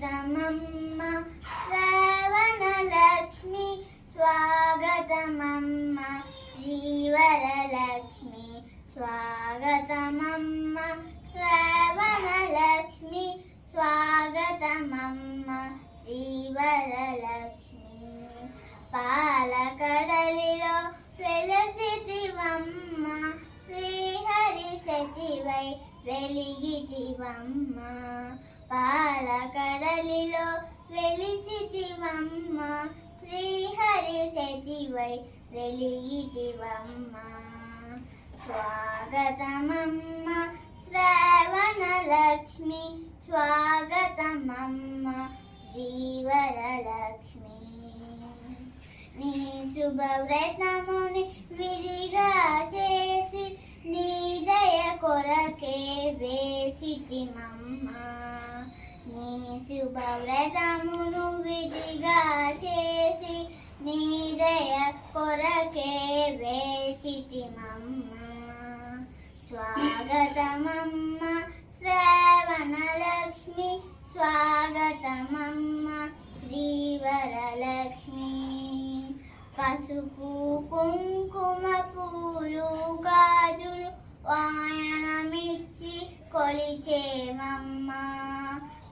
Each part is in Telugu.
స్వాగతమమ్మ శ్రవణలక్ష్మి స్వాగతమమ్మ శ్రీవరలక్ష్మి స్వాగతమమ్మ శ్రవణలక్ష్మి స్వాగతమమ్మ శ్రీవరలక్ష్మి పాలకడలిలో వెలసితివమ్మ శ్రీహరి సతివై వెలిగితివమ్మ పాలకడలిలో వెలిసితివమ్మ శ్రీహరి సతివై వెలిగితివమ్మ స్వాగతమమ్మ శ్రవణలక్ష్మి స్వాగతమమ్మ శ్రీవరలక్ష్మి నీ శుభవ్రతముని విధిగా చేసి నీ దయ కొరకే వేసితిమమ్మ నీ శుభవ్రతమును విధిగా చేసి నీ దయ కొరకే వేసితిమమ్మ స్వాగతమమ్మ శ్రవణలక్ష్మి స్వాగతమమ్మ శ్రీవరలక్ష్మి పసుపు కుంకుమ పూలు గాజులు వాయనమిచ్చి కొలిచేమమ్మ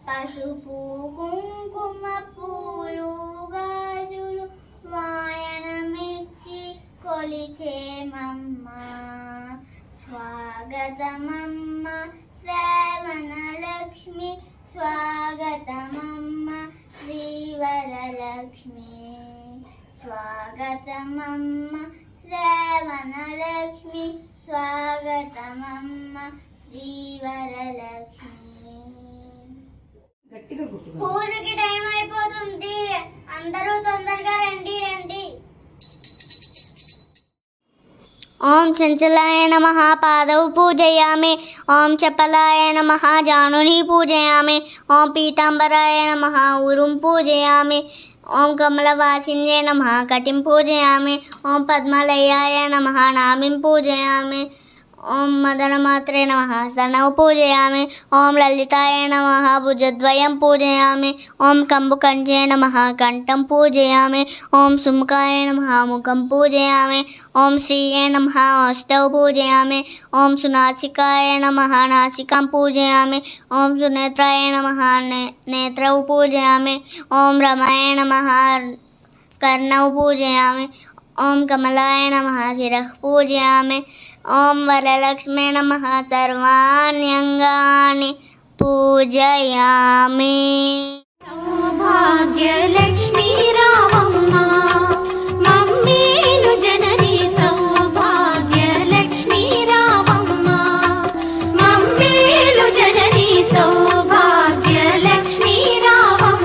పసుపు కుంకుమ పూలు గాజులు వాయనమిచ్చి కొలిచేమమ్మ స్వాగతమమ్మ శ్రవణలక్ష్మి స్వాగతమమ్మ శ్రీవరలక్ష్మి స్వాగతమమ్మ శ్రవణలక్ష్మి స్వాగతమమ్మ శ్రీవరలక్ష్మి. పూజకి టైం అయిపోతుంది, అందరూ తొందరగా రండి రండి. ఓం చంచలాయ నమః పాదౌ పూజయామి. ఓం చపలాయ నమః జానుని పూజయామి. ఓం పీతాంబరాయ నమః ఊరుం పూజయామి. ఓం కమలవాసిన్యే నమః కటిం పూజయామి. ఓం పద్మలయాయ నమః నాభిం పూజయామి. ఓం మదనమాత్రే నమః స్తనౌ పూజయామి. ఓం లలితాయ నమః భుజద్వయం పూజయామి. ఓం కంబుకంఠే నమః కంఠం పూజయామి. ఓం సుముఖాయ నమః ముఖం పూజయామి. ఓం శ్రీయే నమః అష్టౌ పూజయామి. ఓం సునాసికాయ నమః నాసికాం పూజయామి. ఓం సునేత్రాయ నమః నేత్రౌ పూజయామి. ఓం రమాయ నమః కర్ణౌ పూజయామి. ఓం కమలాయ నమః శిరః పూజయామి. ఓం వరలక్ష్మే నమః సర్వాణ్యంగాని పూజయామి. సౌభాగ్యలక్ష్మీ రావమ్మ మమ్మేలు జనని సౌభాగ్యలక్ష్మీ రావమ్మ మమ్మేలు జనని సౌభాగ్యలక్ష్మీ రావమ్మ.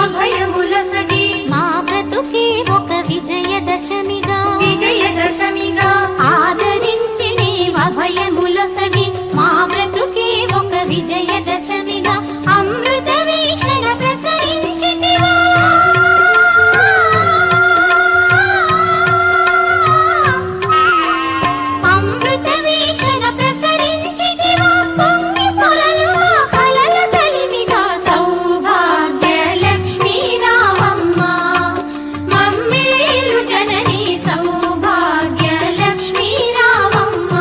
అభయములొసగి మా బ్రతుకే ఒక విజయదశమిగా ఆదరించి నీవు అభయములొసగి మా బ్రతుకే ఒక విజయదశమిగా అమృత వీక్షణ ప్రసరించితివా అమృత వీక్షణ ప్రసరించితివా పొంగి పొరలు కలల తలిమిగా సౌభాగ్యలక్ష్మీ రావమ్మ మమ్మేలు జనని సౌభాగ్యలక్ష్మీ రావమ్మ.